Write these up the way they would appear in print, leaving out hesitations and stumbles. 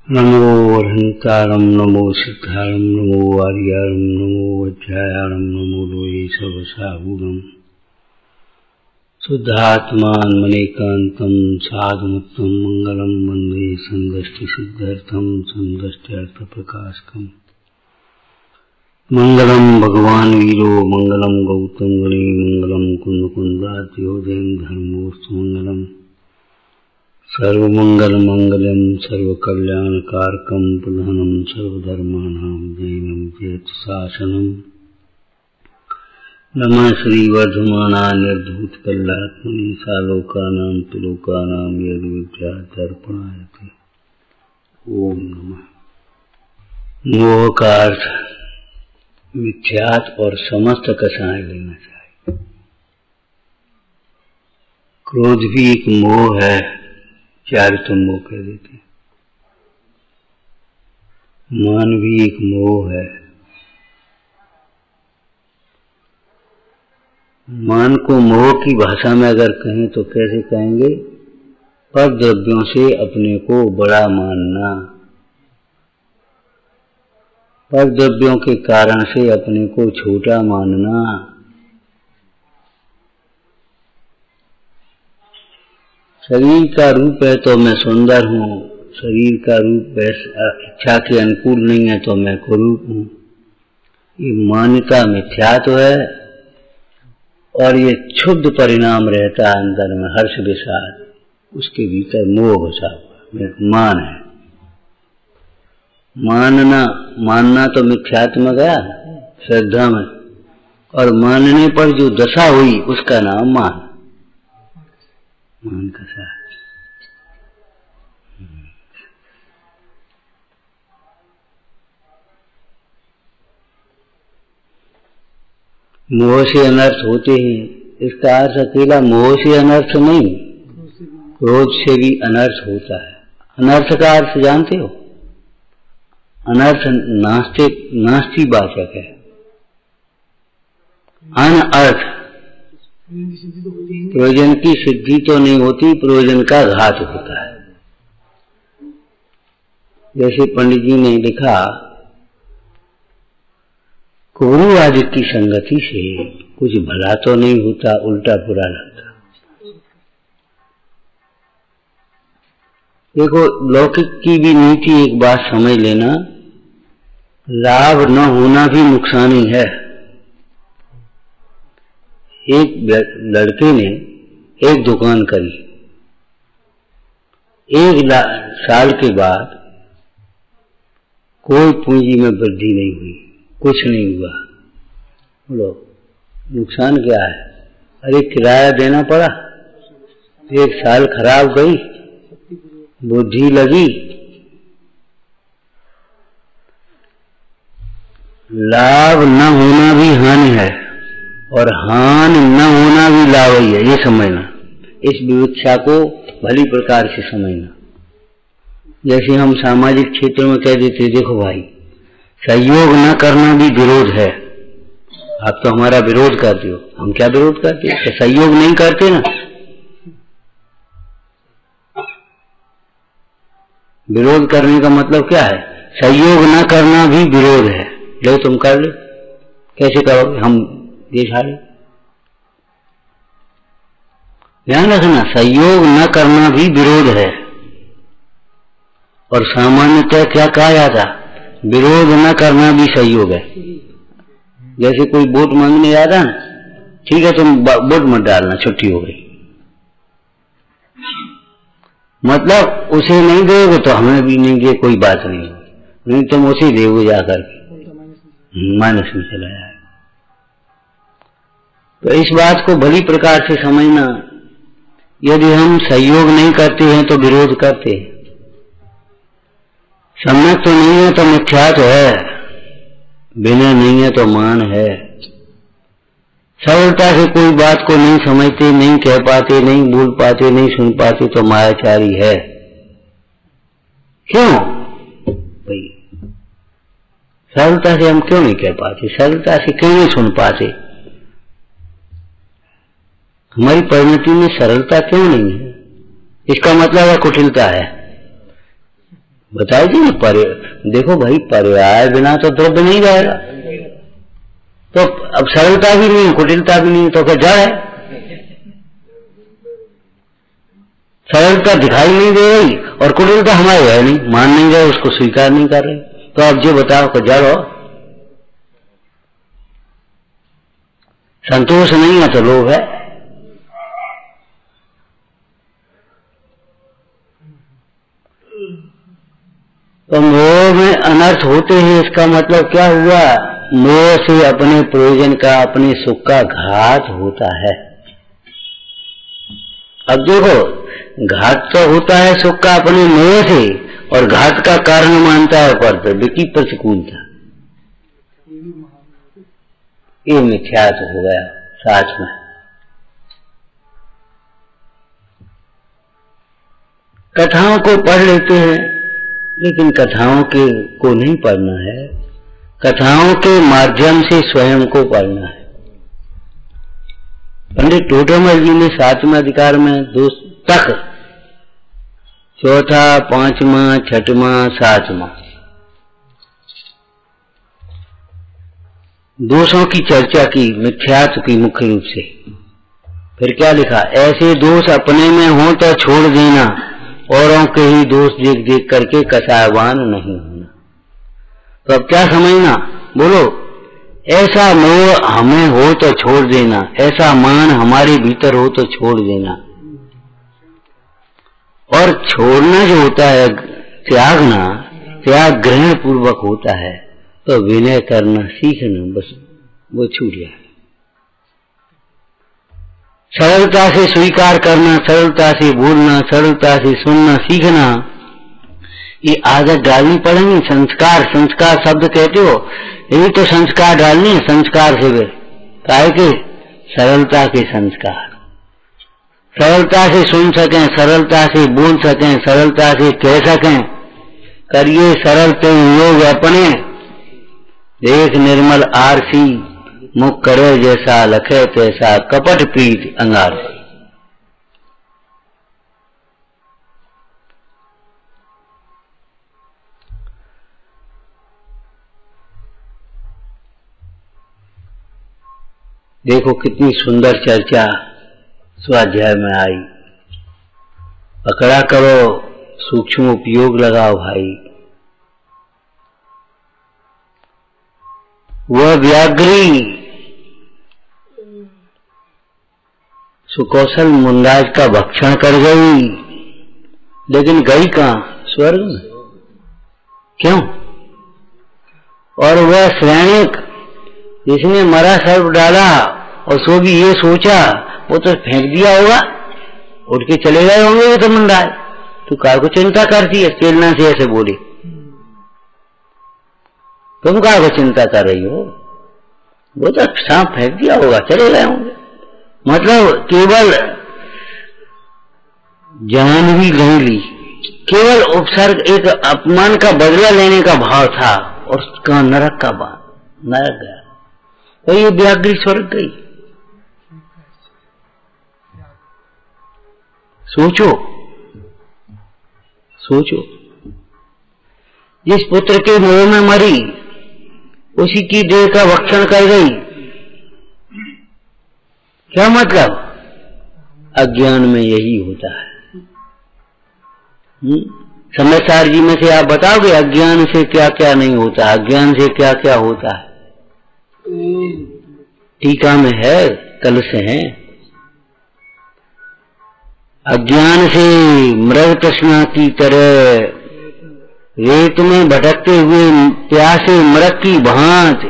नमो अर्हंतारं नमो सिद्धारं नमो आर्यारं नमो अध्यायारं नमो लोये सर्वसाहूरम् शुद्धात्मान्मनेकान्तं साधुमुत्तम मंगलम वन्दे संदष्टिसिद्धर्थं संदष्ट्यर्थप्रकाशकम् मंगलम भगवान वीरो मंगलम गौतम गणे मंगलम कुंदकुंदाद्योदयं धर्मोस्तु मंगलम सर्वमंगल मंगलम सर्वकल्याणकारकं प्रधानम सर्वधर्माणां जैनम चेत शासनम नमः श्री वर्धमानान्यद्भुत कल्लात्मनि सालोकानां तुलोकानां यद्विद्यादर्पणायते। ओम नमः। मोह का अर्थ मिथ्यात और समस्त कसाय लेना चाहिए। क्रोध भी एक मोह है, चारित्र मोह कह देते हैं। मान भी एक मोह है। मान को मोह की भाषा में अगर कहें तो कैसे कहेंगे? पर द्रव्यों से अपने को बड़ा मानना, पर द्रव्यों के कारण से अपने को छोटा मानना। शरीर का रूप है तो मैं सुंदर हूँ, शरीर का रूप इच्छा के अनुकूल नहीं है तो मैं कुरूप हूँ। ये मान्यता मिथ्यात्व है और ये क्षुब्ध परिणाम रहता है अंदर में, हर्ष विषाद। उसके भीतर मोह घुसा हुआ मान है। मानना तो मिथ्यात्व में गया श्रद्धा में, और मानने पर जो दशा हुई उसका नाम मान का साथ। मोह से अनर्थ होते हैं, इसका अर्थ अकेला मोह से अनर्थ नहीं, क्रोध से भी अनर्थ होता है। अनर्थ का अर्थ जानते हो? अनर्थ नास्तिवाचक है। अनर्थ प्रयोजन की सिद्धि तो नहीं होती, प्रयोजन का घात होता है। जैसे पंडित जी ने लिखा, गुरु आदि की संगति से कुछ भला तो नहीं होता, उल्टा बुरा लगता। देखो, लौकिक की भी नीति एक बात समझ लेना, लाभ न होना भी नुकसान ही है। एक लड़के ने एक दुकान करी, 1 साल के बाद कोई पूंजी में वृद्धि नहीं हुई, कुछ नहीं हुआ। बोलो नुकसान क्या है? अरे किराया देना पड़ा, 1 साल खराब गई, बुद्धि लगी। लाभ न होना भी हानि है और हानि न होना भी लाभ ही है, ये समझना। इस विवक्षा को भली प्रकार से समझना। जैसे हम सामाजिक क्षेत्र में कह देते, देखो भाई, सहयोग न करना भी विरोध है। आप तो हमारा विरोध करते हो, हम क्या विरोध करते? तो सहयोग नहीं करते ना। विरोध करने का मतलब क्या है? सहयोग न करना भी विरोध है। लो तुम कर लो, कैसे करोगे? हम ये सारे ध्यान रखना, सहयोग न करना भी विरोध है। और सामान्यतः क्या कहा जाता? विरोध न करना भी सहयोग है। जैसे कोई वोट मांगने जाता ना, ठीक है तुम वोट मत डालना, छुट्टी हो गई। मतलब उसे नहीं दोगे तो हमें भी नहीं दे, कोई बात नहीं, नहीं तुम उसे दोगे जाकर के, माइनस में चला जाए। तो इस बात को भली प्रकार से समझना। यदि हम सहयोग नहीं करते हैं तो विरोध करते हैं। सम्यक तो नहीं है तो मिथ्यात्व है, बिना नहीं है तो मान है। सरलता से कोई बात को नहीं समझते, नहीं कह पाते, नहीं बोल पाते, नहीं सुन पाते तो मायाचारी है। क्यों भाई? सरलता से हम क्यों नहीं कह पाते? सरलता से क्यों नहीं सुन पाते? हमारी परिणति में सरलता क्यों नहीं है? इसका मतलब है कुटिलता है। बताओ जी, देखो भाई, पर्याय बिना तो द्रव्य नहीं रहेगा। तो अब सरलता भी नहीं, कुटिलता भी नहीं, तो क्या जड़ है? सरलता दिखाई नहीं दे रही और कुटिलता हमारे है नहीं, मान नहीं रहे, उसको स्वीकार नहीं कर रहे। तो अब जो बताओ कि जड़ हो? संतोष नहीं है तो लोभ है। तो मोह में अनर्थ होते हैं, इसका मतलब क्या हुआ? मोह से अपने प्रयोजन का, अपने सुख का घात होता है। अब देखो, घात तो होता है सुख का अपने मोह से, और घात का कारण मानता है कर्तव्य की प्रतिकूलता। ये मिथ्यात्व हो गया साथ में। कथाओं को पढ़ लेते हैं, लेकिन कथाओं को नहीं पढ़ना है, कथाओं के माध्यम से स्वयं को पढ़ना है। पंडित टोडरमल जी ने 7वें अधिकार में दोष तक, चौथा, 5वां, 6वां, 7वां दोषों की चर्चा की, मिथ्यात्व की मुख्य रूप से। फिर क्या लिखा? ऐसे दोष अपने में हो तो छोड़ देना, औरों के ही दोष देख देख करके कसायवान नहीं होना। तो अब क्या समझना? बोलो, ऐसा मोह हमें हो तो छोड़ देना, ऐसा मान हमारे भीतर हो तो छोड़ देना। और छोड़ना जो होता है, त्यागना, त्याग ग्रहण पूर्वक होता है। तो विनय करना सीखना, बस वो छूट गया। सरलता से स्वीकार करना, सरलता से बोलना, सरलता से सुनना सीखना, ये आदत डालनी पड़ेगी। संस्कार, संस्कार शब्द कहते हो, यही तो संस्कार डालनी है। संस्कार से काहे के? सरलता के संस्कार। सरलता से सुन सकें, सरलता से बोल सकें, सरलता से कह सकें। करिए सरल ते योग अपने, देख निर्मल आरसी, मुख करे जैसा लखे तैसा, कपट प्रीत अंगार से। देखो कितनी सुंदर चर्चा स्वाध्याय में आई। पकड़ा करो, सूक्ष्म उपयोग लगाओ भाई। वह व्याघ्री सुकौशल मुंडाज का भक्षण कर गई, लेकिन गई कहां? स्वर्ग में। क्यों? और वह सैनिक जिसने मरा सर्प डाला, और सो भी ये सोचा, वो तो फेंक दिया होगा, उठ के चले गए होंगे वो तो मुंडाज। तू काय को चिंता करती है? प्रेरणा से ऐसे बोली, तुम काय को चिंता कर रही हो? वो तो सांप फेंक दिया होगा, चले गए होंगे। मतलब केवल जान भी नहीं ली, केवल उपसर्ग, एक अपमान का बदला लेने का भाव था, और उसका नरक का भाव, नरक गया। तो ये व्याघ्री स्वर्ग गई। सोचो, सोचो, जिस पुत्र के मोह में मरी, उसी की देह का भक्षण कर गई। क्या मतलब? अज्ञान में यही होता है। समझदार जी में से आप बताओगे अज्ञान से क्या क्या नहीं होता, अज्ञान से क्या क्या होता है? टीका में है, कल से है। अज्ञान से मृग तृष्णा की तरह रेत में भटकते हुए प्यासे मृग की भांति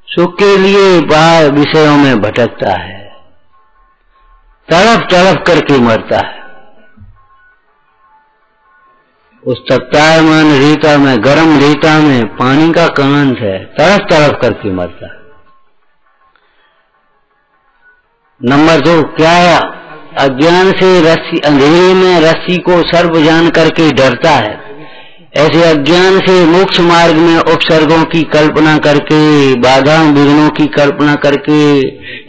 सुख के लिए बाहर विषयों में भटकता है, तड़प तड़प करके मरता है। उस तप्तायमान रेता में, गर्म रेता में पानी का कांत है, तड़प तड़प करके मरता है। नंबर 2 क्या है? अज्ञान से रस्सी, अंधेरे में रस्सी को सर्प जान करके डरता है। ऐसे अज्ञान से मोक्ष मार्ग में उपसर्गों की कल्पना करके, बाधा विघ्नों की कल्पना करके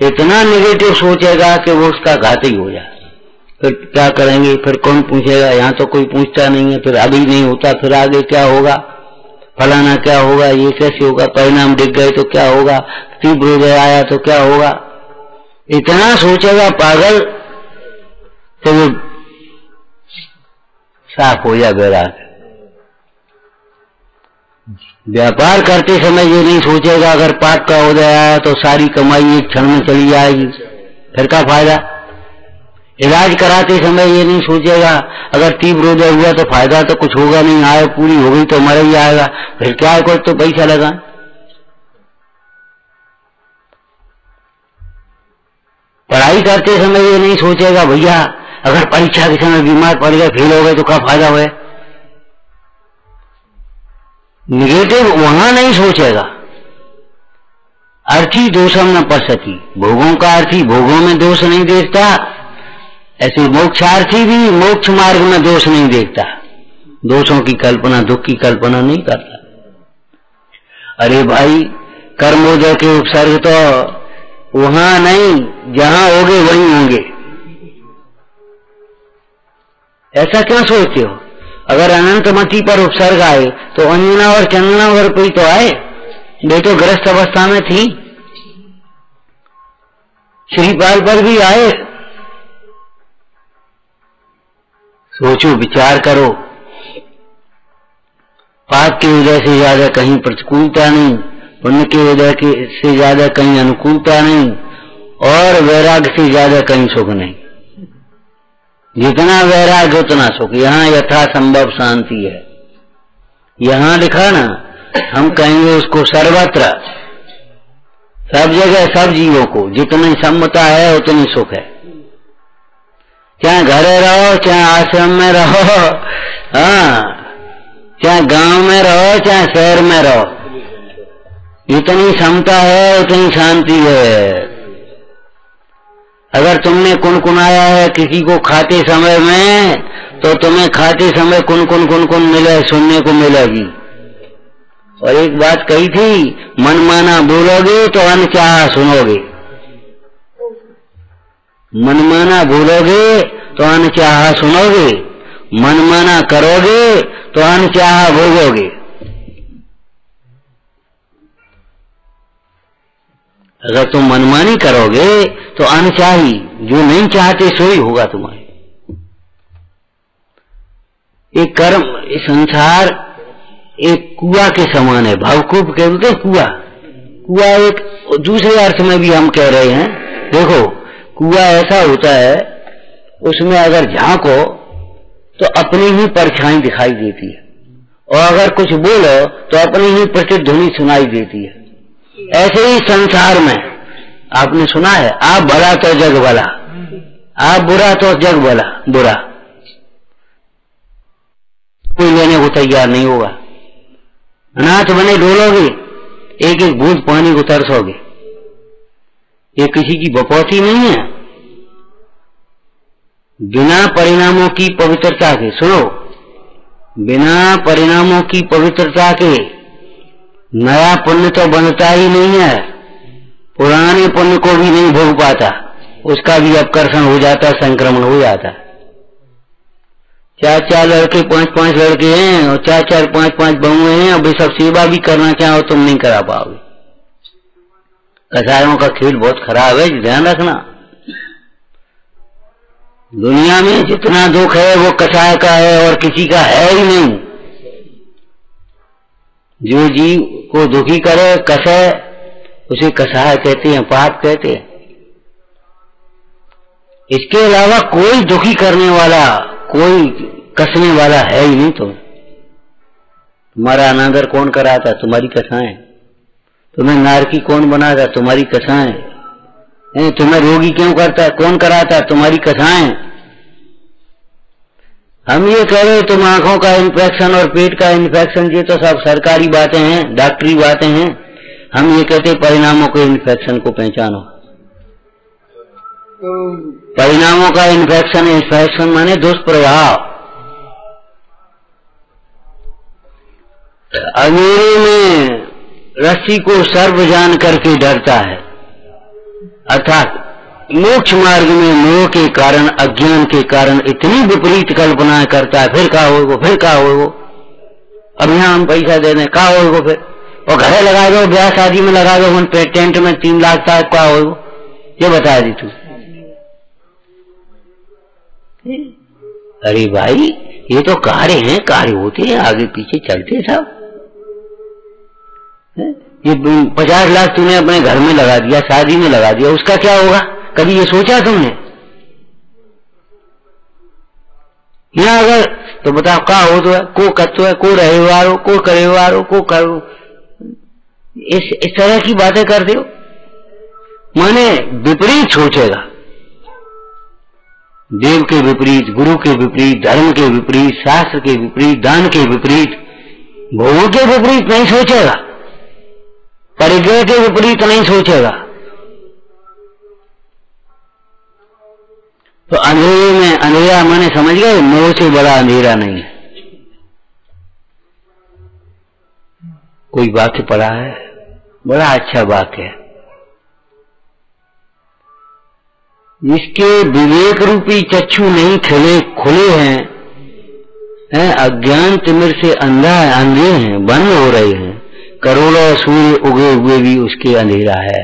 इतना नेगेटिव सोचेगा कि वो उसका घाती हो जाए। फिर क्या करेंगे, फिर कौन पूछेगा, यहाँ तो कोई पूछता नहीं है, फिर अभी नहीं होता, फिर आगे क्या होगा, फलाना क्या होगा, ये कैसे होगा, परिणाम दिख गए तो क्या होगा, तीव्र हृदय आया तो क्या होगा, इतना सोचेगा पागल तो वो साफ हो जाए बैराग। व्यापार करते समय ये नहीं सोचेगा अगर पाप का उदय आया तो सारी कमाई एक क्षण में चली जाएगी, फिर क्या फायदा। इलाज कराते समय ये नहीं सोचेगा अगर तीव्र उदय हुआ तो फायदा तो कुछ होगा नहीं, आय पूरी हो गई तो मर ही आएगा, फिर क्या है, कुछ तो पैसा लगा। पढ़ाई करते समय ये नहीं सोचेगा भैया अगर परीक्षा के समय बीमार पड़ गए, फेल हो गए तो क्या फायदा हुआ। निगेटिव वहां नहीं सोचेगा। अर्थी दोषम न पश्यति, भोगों का अर्थी भोगों में दोष नहीं देखता, ऐसे मोक्षार्थी भी मोक्ष मार्ग में दोष नहीं देखता, दोषों की कल्पना दुख की कल्पना नहीं करता। अरे भाई कर्मोदय के उपसर्ग तो वहां नहीं, जहां होंगे वहीं होंगे, ऐसा क्यों सोचते हो। अगर अनंतमती पर उपसर्ग आए तो अंजना और चंदना पर कोई तो आए, वे तो गृहस्थ अवस्था में थी, श्रीपाल पर भी आए। सोचो विचार करो, पाप के उदय से ज्यादा कहीं प्रतिकूलता नहीं, पुण्य के उदय से ज्यादा कहीं अनुकूलता नहीं, और वैराग्य से ज्यादा कहीं सुख नहीं। जितना वैराग्य उतना सुख, यहाँ यथा संभव शांति है। यहाँ लिखा ना, हम कहेंगे उसको सर्वत्र, सब जगह सब जीवों को जितनी सम्मता है उतनी सुख है। चाहे घरे रहो, चाहे आश्रम में रहो, हाँ, चाहे गांव में रहो, चाहे शहर में रहो, जितनी क्षमता है उतनी शांति है। अगर तुमने कुनकुनाया है किसी को खाते समय में, तो तुम्हें खाते समय कुन मिले, सुनने को मिलेगी। और एक बात कही थी, मनमाना बोलोगे तो अनचाहा सुनोगे, मनमाना बोलोगे तो अनचाहा सुनोगे, मनमाना करोगे तो अनचाहा भोगोगे। अगर तुम मनमानी करोगे तो अनचाही, जो नहीं चाहते सोई होगा तुम्हारे। एक कर्म, संसार एक कुआ के समान है, भावकूप कहते हैं कुआ। कुआ एक दूसरे अर्थ में भी हम कह रहे हैं। देखो कुआ ऐसा होता है, उसमें अगर झांको तो अपनी ही परछाई दिखाई देती है, और अगर कुछ बोलो तो अपनी ही प्रतिध्वनि सुनाई देती है। ऐसे ही संसार में आपने सुना है, आप भला तो जग भला, आप बुरा तो जग भला बुरा, कोई लेने को तैयार नहीं होगा। अनाथ बने डोलोगे, एक एक बूंद पानी को तरसोगे, ये किसी की बपौती नहीं है। बिना परिणामों की पवित्रता के, सुनो, बिना परिणामों की पवित्रता के नया पुण्य तो बनता ही नहीं है, पुराने पुण्य को भी नहीं भोग पाता, उसका भी अपकर्षण हो जाता, संक्रमण हो जाता। 4-4 लड़के 5-5 लड़के हैं, और 4-4 5-5 बहुएं हैं, और वे सब सेवा भी करना चाहो तुम नहीं करा पाओगे। कसायों का खेल बहुत खराब है, ध्यान रखना। दुनिया में जितना दुख है वो कसाय का है, और किसी का है ही नहीं। जो जीव को दुखी करे, कसे, उसे कसाय कहते हैं, पाप कहते हैं। इसके अलावा कोई दुखी करने वाला, कोई कसने वाला है ही नहीं। तुम्हारा अनादर कौन कराता? तुम्हारी कसाएं। तुम्हें नारकी कौन बनाता? तुम्हारी कसाएं। तुम्हें रोगी क्यों करता? कौन कराता? तुम्हारी कसाएं। हम ये कह रहे तुम आंखों का इन्फेक्शन और पेट का इन्फेक्शन, ये तो सब सरकारी बातें हैं, डॉक्टरी बातें हैं। हम ये कहते परिणामों के इन्फेक्शन को पहचानो। परिणामों का इन्फेक्शन माने दुष्प्रभाव। अंधेरे में रस्सी को सर्प जान करके डरता है, अर्थात मोक्ष मार्ग में मोह के कारण, अज्ञान के कारण इतनी विपरीत कल्पनाएं करता है। फिर का होगा, फिर का होगा, अब यहाँ हम पैसा दे दें, का होगा फिर, और घरे लगा दो, ब्याह शादी में लगा दो, हम टेंट में 3 लाख साहब का होगा, ये बता दी तू। अरे भाई ये तो कार्य हैं, कार्य होते हैं, आगे पीछे चलते सब। ये 50 लाख तूने अपने घर में लगा दिया, शादी में लगा दिया, उसका क्या होगा? कभी ये सोचा तुमने? यहाँ अगर तो बताओ का हो तो है, को कत्व है, को रहेवार हो, को करेवार हो, को करो, इस तरह की बातें करते हो। माने विपरीत सोचेगा, देव के विपरीत, गुरु के विपरीत, धर्म के विपरीत, शास्त्र के विपरीत, दान के विपरीत, भोगों के विपरीत नहीं सोचेगा, परिग्रह के विपरीत नहीं सोचेगा। तो अंधेरे में अंधेरा माने समझ गए, मोह से बड़ा अंधेरा नहीं है। कोई वाक्य पढ़ा है, बड़ा अच्छा वाक्य है, जिसके विवेक रूपी चक्षु नहीं खुले हैं, अज्ञान तिमिर से अंधे हैं, बंद हो रहे हैं, करोड़ों सूर्य उगे हुए भी उसके अंधेरा है।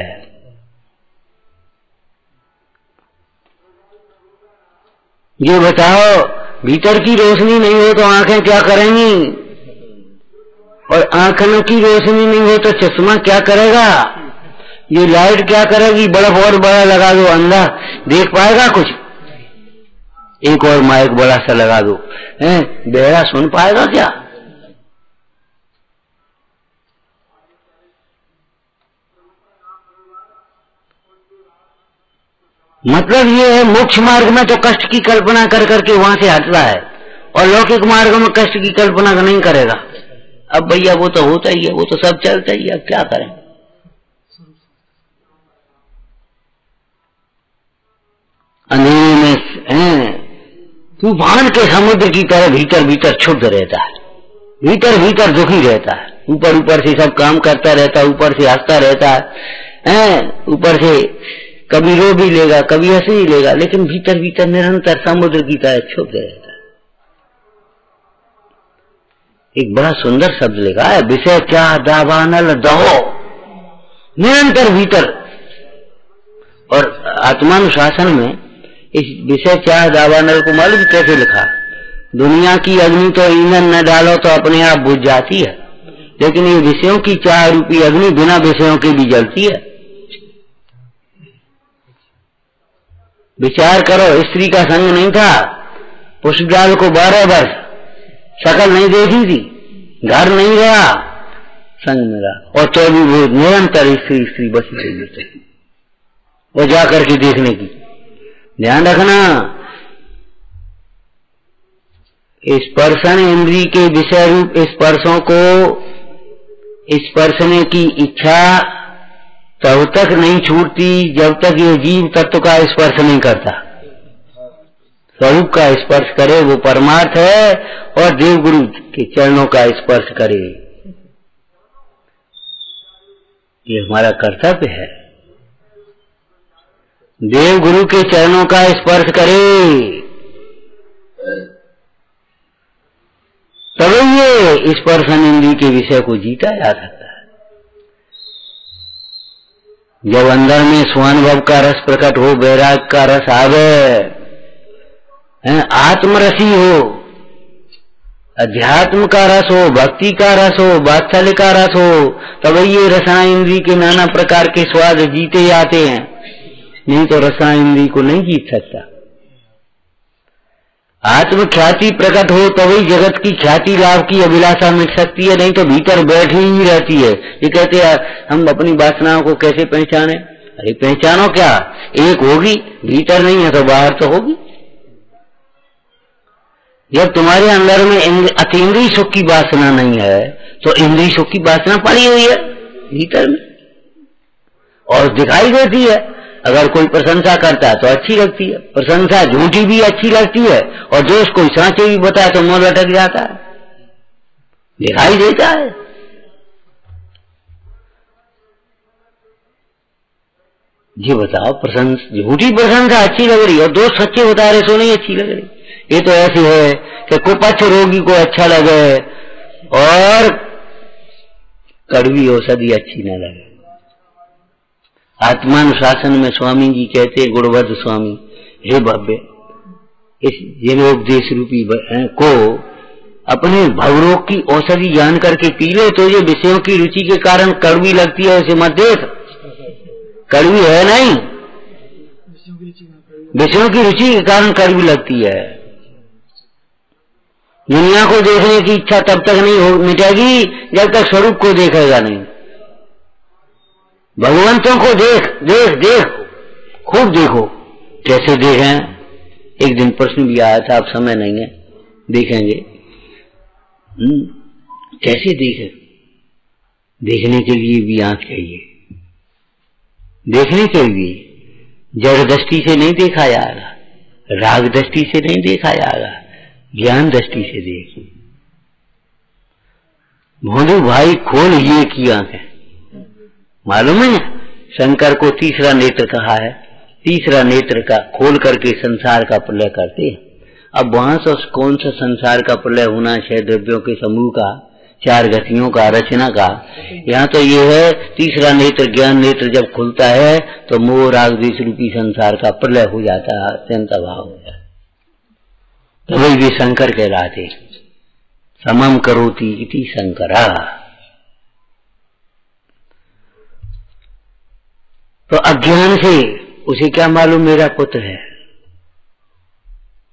ये बताओ, भीतर की रोशनी नहीं हो तो आंखें क्या करेंगी, और आंखों की रोशनी नहीं हो तो चश्मा क्या करेगा? ये लाइट क्या करेगी? बल्ब और बड़ा लगा दो, अंधा देख पाएगा कुछ? एक और माइक बड़ा सा लगा दो, बहरा सुन पाएगा क्या? मतलब ये है, मोक्ष मार्ग में तो कष्ट की कल्पना कर करके वहां से हटता है, और लौकिक मार्ग में कष्ट की कल्पना नहीं करेगा। अब भैया वो तो होता ही है, वो तो सब चलता ही है, अब क्या करें? अंधेरे में तूफान के समुद्र की तरह भीतर भीतर क्षुब्ध रहता है, भीतर भीतर दुखी रहता है, ऊपर ऊपर से सब काम करता रहता है, ऊपर से हंसता रहता है, ऊपर से कभी रो भी लेगा, कभी हंस ही लेगा, लेकिन भीतर भीतर निरंतर समुद्र की तरह क्षुब्ध रहता है। एक बड़ा सुंदर शब्द लिखा है, विषय क्या दावानल दहो, निरंतर भीतर। और आत्मानुशासन में इस विषय क्या दावानल को मालूम कैसे लिखा? दुनिया की अग्नि तो ईंधन न डालो तो अपने आप बुझ जाती है, लेकिन ये विषयों की चाह रूपी अग्नि बिना विषयों के भी जलती है। विचार करो, स्त्री का संग नहीं था, पुष्पजाल को 12 वर्ष शकल नहीं देखी थी, घर नहीं रहा, संग में रहा, और तो भी वो निरंतर स्त्री बसी रही है, वो जाकर के देखने की। ध्यान रखना, स्पर्शन इंद्री के विषय रूप स्पर्शों को स्पर्शने की इच्छा तब तक नहीं छूटती जब तक ये जीव तत्व का स्पर्श नहीं करता। स्वरूप का स्पर्श करे वो परमार्थ है, और देव गुरु के चरणों का स्पर्श करे, ये हमारा कर्तव्य है। देव गुरु के चरणों का स्पर्श करे, तब ये स्पर्शन इंद्रिय के विषय को जीता जा सकता है। जब अंदर में स्वानुभव का रस प्रकट हो, वैराग का रस आवे, आत्मरसी हो, अध्यात्म का रस हो, भक्ति का रस हो, वात्सल्य का रस हो, तब ये रसायन इंद्रिय के नाना प्रकार के स्वाद जीते जाते हैं। नहीं तो रसायन इंद्रिय को नहीं जीत सकता। आत्म ख्याति प्रकट हो तभी जगत की ख्याति लाभ की अभिलाषा मिट सकती है, नहीं तो भीतर बैठी ही रहती है। ये कहते हैं हम अपनी वासनाओं को कैसे पहचाने? अरे पहचानो क्या, एक होगी, भीतर नहीं है तो बाहर तो होगी। जब तुम्हारे अंदर में अतीन्द्रिय सुख की वासना नहीं है तो इंद्रिय सुख की वासना पड़ी हुई है भीतर में, और दिखाई देती है। अगर कोई प्रशंसा करता है तो अच्छी लगती है, प्रशंसा झूठी भी अच्छी लगती है, और दोस्त कोई सांचे भी बताए तो मुंह लटक जाता है, दिखाई देता है। ये बताओ, झूठी प्रशंसा अच्छी लग रही और दोस्त सच्चे बता रहे सो नहीं अच्छी लग रही। ये तो ऐसी है कि कुपच्छ रोगी को अच्छा लगे और कड़वी औषधि अच्छी न लगे। आत्मानुशासन में स्वामी जी कहते, गुणवद्ध स्वामी, हे भव्य, इस जीवोपदेश रूपी को अपने भवरोग की औषधि जान करके पी ले, तो ये विषयों की रुचि के कारण कड़वी लगती है उसे मत देख। कड़वी है नहीं, विषयों की रुचि के कारण कड़वी लगती है। दुनिया को देखने की इच्छा तब तक नहीं हो मिटेगी जब तक स्वरूप को देखेगा नहीं। भगवंतों को देख देख देख, खूब देखो। कैसे देखें? एक दिन प्रश्न भी आया था, अब समय नहीं है, देखेंगे। कैसे देखें? देखने के लिए भी आंख चाहिए। देखने के लिए जड़ दृष्टि से नहीं देखा जाएगा, राग दृष्टि से नहीं देखा जाएगा, ज्ञान दृष्टि से देख। भोंदू भाई खोल ये की आंखें। मालूम है शंकर को तीसरा नेत्र कहा है, तीसरा नेत्र का खोल करके संसार का प्रलय करते हैं। अब वहां से कौन सा संसार का प्रलय होना, छह द्रव्यों के समूह का, चार गतियों का, रचना का। यहाँ तो ये है तीसरा नेत्र, ज्ञान नेत्र जब खुलता है तो मोह राग द्वेष रूपी संसार का प्रलय हो जाता है, अत्यंत अभाव हो जाता है। तो वही भी शंकर कहलाते, समम करोति इति शंकरा। तो अज्ञान से उसे क्या मालूम मेरा पुत्र है?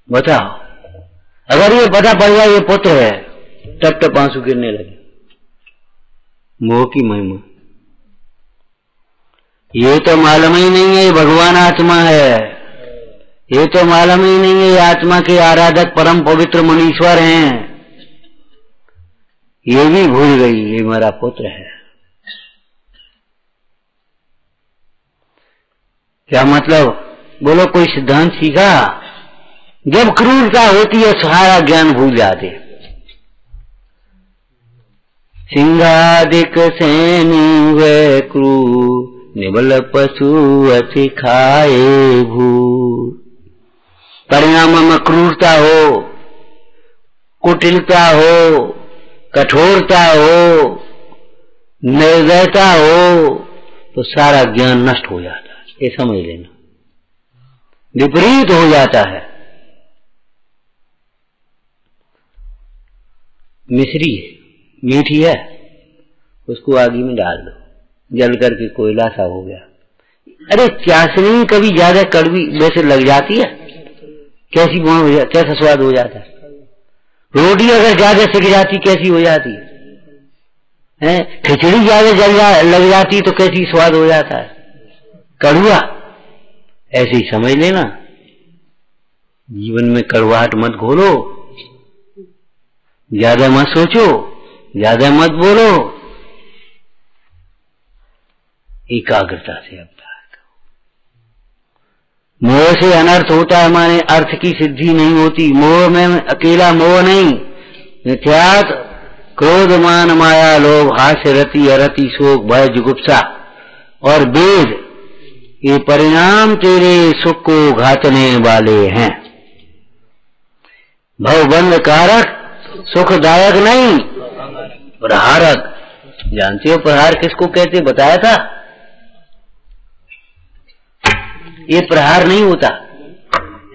बताओ, अगर ये पता पड़ जाए ये पुत्र है, टप टप आंसू गिरने लगे। मोह की महिमा ये तो मालूम ही नहीं है, ये भगवान आत्मा है। ये तो मालूम ही नहीं है ये आत्मा के आराधक परम पवित्र मुनीश्वर हैं। ये भी भूल गई ये मेरा पुत्र है। क्या मतलब? बोलो, कोई सिद्धांत सीखा? जब क्रूरता होती है सारा ज्ञान भूल जाते। सिंहादिक सैनी वे क्रूर, निबल पशु अति खाए भूर। परिणाम में क्रूरता हो, कुटिलता हो, कठोरता हो, निर्दयता हो, तो सारा ज्ञान नष्ट हो जाता है। ये समझ लेना, विपरीत हो जाता है। मिश्री है, मीठी है, उसको आग में डाल दो, जल करके कोयला सा हो गया। अरे चाशनी कभी ज्यादा कड़वी वैसे लग जाती है, कैसी कैसा स्वाद हो जाता है। रोटी अगर ज्यादा सिक जाती कैसी हो जाती है? खिचड़ी ज्यादा लग जाती तो कैसी स्वाद हो जाता है, कड़वा। ऐसे ही समझ लेना, जीवन में कड़वाहट मत घोलो, ज्यादा मत सोचो, ज्यादा मत बोलो, एकाग्रता से अभ्यास करो। मोह से अनर्थ होता है, माने अर्थ की सिद्धि नहीं होती। मोह में अकेला मोह नहीं, मिथ्यात्, क्रोध, मान, माया, लोभ, हास्य, रति, अरति, शोक, भय, जुगुप्सा और वेद, ये परिणाम तेरे सुख को घातने वाले हैं। भवबंध कारक, सुखदायक नहीं, प्रहारक। जानते हो प्रहार किसको कहते? बताया था। ये प्रहार नहीं होता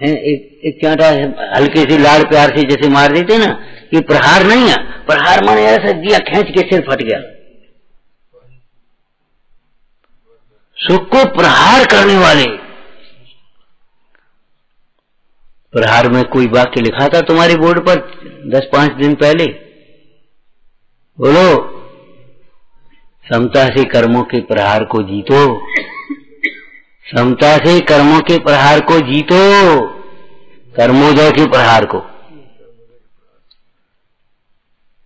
है, एक कांटा हल्के से लाड़ प्यार से जैसे मार देते ना, ये प्रहार नहीं है। प्रहार माने ऐसा दिया खींच के सिर फट गया। सुख को प्रहार करने वाले। प्रहार में कोई वाक्य लिखा था तुम्हारे बोर्ड पर 10-5 दिन पहले? बोलो, समता से कर्मों के प्रहार को जीतो, समता से कर्मों के प्रहार को जीतो, कर्मोदय के प्रहार को।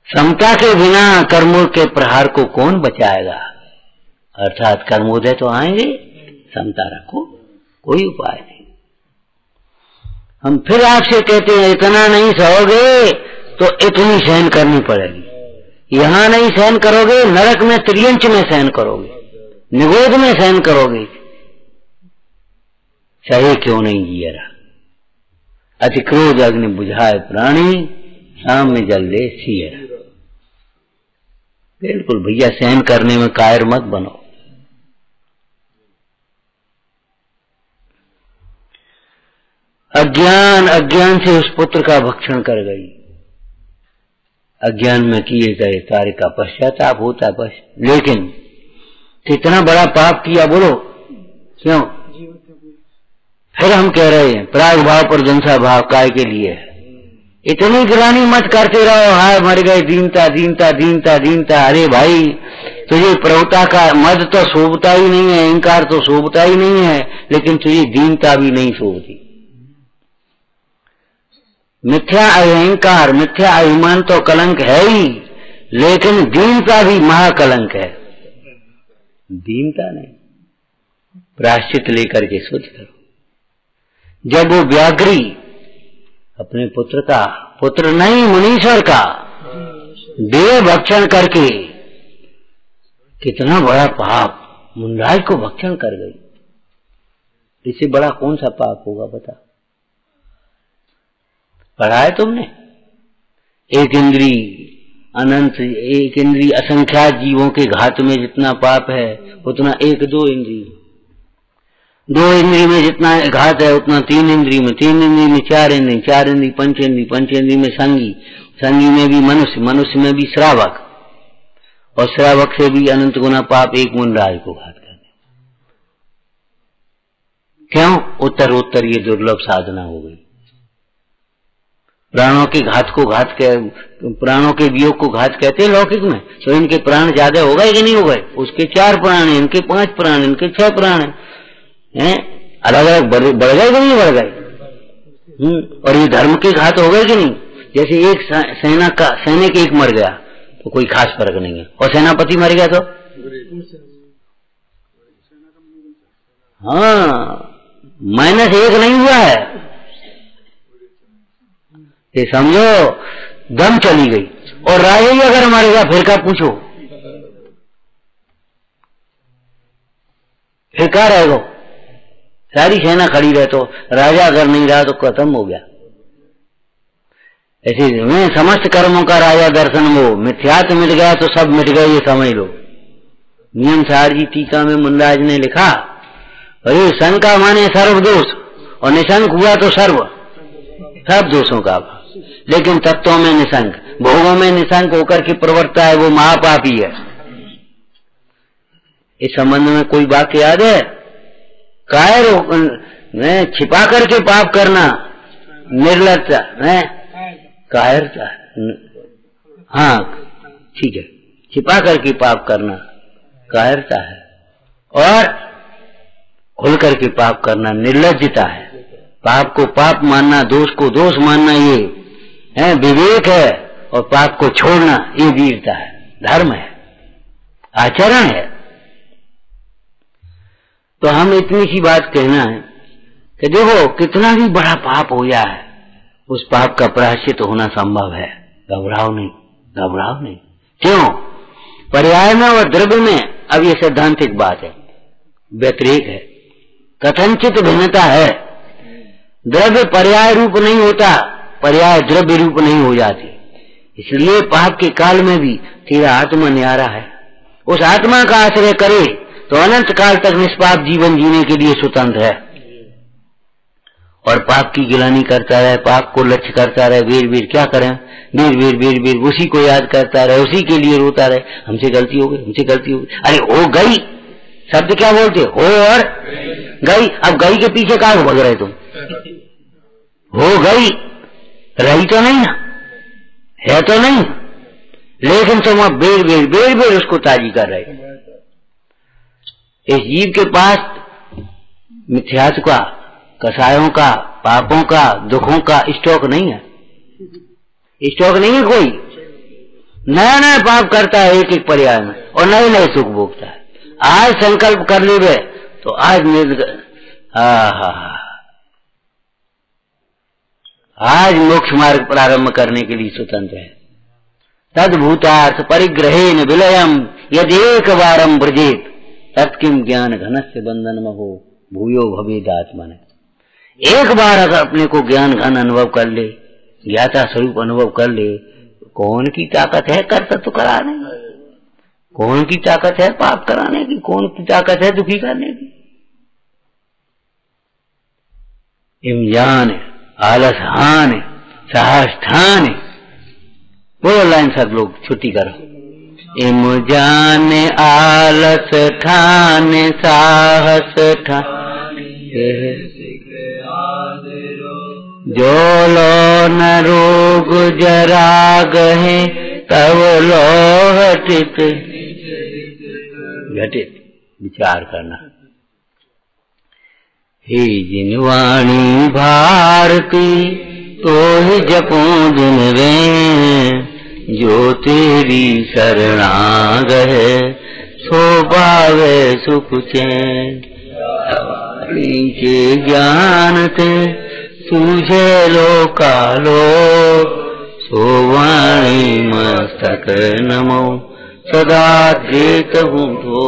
समता के बिना कर्मों के प्रहार को कौन बचाएगा? अर्थात कर्मोदय तो आएंगे, समता रखो, कोई उपाय नहीं। हम फिर आपसे कहते हैं इतना नहीं सहोगे तो इतनी सहन करनी पड़ेगी। यहां नहीं सहन करोगे, नरक में त्रियंच में सहन करोगे, निगोद में सहन करोगे। सहे क्यों नहीं जियरा। अति क्रोध अग्नि बुझाए प्राणी, शाम में जल दे सियरा। बिल्कुल भैया, सहन करने में कायर मत बनो। अज्ञान से उस पुत्र का भक्षण कर गई। अज्ञान में किए गए कार्य का पश्चाताप होता बस। लेकिन कितना बड़ा पाप किया बोलो, क्यों? फिर हम कह रहे हैं प्राग भाव पर जंसा भाव काय के लिए। इतनी गिरानी मत करते रहो, हाय मर गए, दीनता दीनता दीनता दीनता। अरे भाई, तुझे प्रभुता का मद तो शोभता ही नहीं है, अहंकार तो शोभता ही नहीं है, लेकिन तुझे दीनता भी नहीं शोभती। मिथ्या अहंकार, मिथ्या अभिमान तो कलंक है ही, लेकिन दीनता भी महाकलंक है। दीनता नहीं, प्रायश्चित लेकर के शुद्ध करो। जब वो व्याघ्री अपने पुत्र का, पुत्र नहीं मुनीश्वर का देह भक्षण करके, कितना बड़ा पाप, मुंडाई को भक्षण कर गई। इससे बड़ा कौन सा पाप होगा बता? पढ़ा है तुमने? एक इंद्री अनंत, एक इंद्री असंख्यात जीवों के घात में जितना पाप है, उतना एक दो इंद्री, दो इंद्री में जितना घात है, उतना तीन इंद्री में, तीन इंद्री में चार इंद्री, चार इंद्री पंचेंद्री, पंचेंद्री में संगी, संगी में भी मनुष्य, मनुष्य में भी श्रावक, और श्रावक से भी अनंत गुना पाप एक मुंडाई को घात करने। क्यों? उत्तरोत्तर ये दुर्लभ साधना हो गई। प्राणों के घात को घात, प्राणों के वियोग को घात कहते हैं लौकिक में। तो इनके प्राण ज्यादा हो गए कि नहीं हो गए? उसके 4 प्राण हैं, इनके 5 प्राण, इनके 6 प्राण हैं, अलग अलग बढ़ गए कि नहीं बढ़ गए? और ये धर्म के घात हो गए कि नहीं? जैसे एक सेना का सैनिक एक मर गया तो कोई खास फर्क नहीं है, और सेनापति मर गया तो हाँ, -1 नहीं हुआ है। ये समझो दम चली गई। और राजा ही अगर मर गया फिर क्या पूछो, फिर क्या रहेगा? सारी सेना खड़ी रहे तो राजा अगर नहीं रहा तो खत्म हो गया। ऐसे में समस्त कर्मों का राजा दर्शन वो, मिथ्यात्व मिट गया तो सब मिट गए, ये समझ लो। नियम सार जी टीका में मुंडाज ने लिखा, अरे शंका माने सर्व दोष, और निशंक हुआ तो सब दोषों का। लेकिन तत्वों में निशंक, भोगों में निशंक होकर के प्रवर्ता है, वो महापापी है। इस संबंध में कोई वाक्य याद है? कायर छिपा करके पाप करना निर्लज्जता है, कायरता। हाँ ठीक है, छिपा करके पाप करना कायरता है, और खुल करके पाप करना निर्लज्जता है। पाप को पाप मानना, दोष को दोष मानना ये है विवेक है, और पाप को छोड़ना ये वीरता है, धर्म है, आचरण है। तो हम इतनी सी बात कहना है कि देखो कितना भी बड़ा पाप हो जाए, उस पाप का प्रायश्चित होना संभव है। घबराओ नहीं, घबराओ नहीं। क्यों? पर्याय में और द्रव्य में अब ये सैद्धांतिक बात है, व्यतिरेक है, कथनचित भिन्नता है। द्रव्य पर्याय रूप नहीं होता, पर्याय द्रव्य रूप नहीं हो जाती। इसलिए पाप के काल में भी तेरा आत्मा न्यारा है, उस आत्मा का आश्रय करे तो अनंत काल तक निष्पाप जीवन जीने के लिए स्वतंत्र है। और पाप की गिलानी करता रहे, पाप को लक्ष्य करता रहे, वीर वीर क्या करें, वीर वीर वीर वीर उसी को याद करता रहे, उसी के लिए रोता रहे, हमसे गलती हो गई, हमसे गलती हो गई। अरे हो गई शब्द क्या बोलते हो, और गई। अब गई के पीछे कहाँ भग रहे तुम? हो गई, रही तो नहीं ना, है तो नहीं, लेकिन तुम अब बेर बेर बेर बेर उसको ताजी कर रहे। इस जीव के पास मिथ्यात्व का, कसायों का, पापों का, दुखों का स्टॉक नहीं है, स्टॉक नहीं है। कोई नया नया पाप करता है एक एक पर्याय में, और नए नए सुख भोगता है। आज संकल्प कर ले तो आज आज मोक्ष मार्ग प्रारंभ करने के लिए स्वतंत्र है। तद्भूतार्थ परिग्रहेण विलयम यदेक वारम ब्रजेत तत्किम ज्ञान घनस्य बंधन महो भूयो भवेदात्मन। एक बार अगर अपने को ज्ञान घन अनुभव कर ले, ज्ञाता स्वरूप अनुभव कर ले, कौन की ताकत है कर्तव्य कराने की, कौन की ताकत है पाप कराने की, कौन की ताकत है दुखी करने की। इम जान आलस हान साहस ठान, वो लाइन सब लोग छुट्टी करो। इम जान आलस ठान साहस ठान, जो लो न रोग जरा गहे तब लो हटित घटित। विचार करना। हे जिनवाणी भारती तो ही जपो दिन वे, जो तेरी शरणागह सो पावे सुख चैन। नीचे ज्ञान ते तुझे लोकालो, सो वाणी मस्तक नमो सदा देत हूँ तो।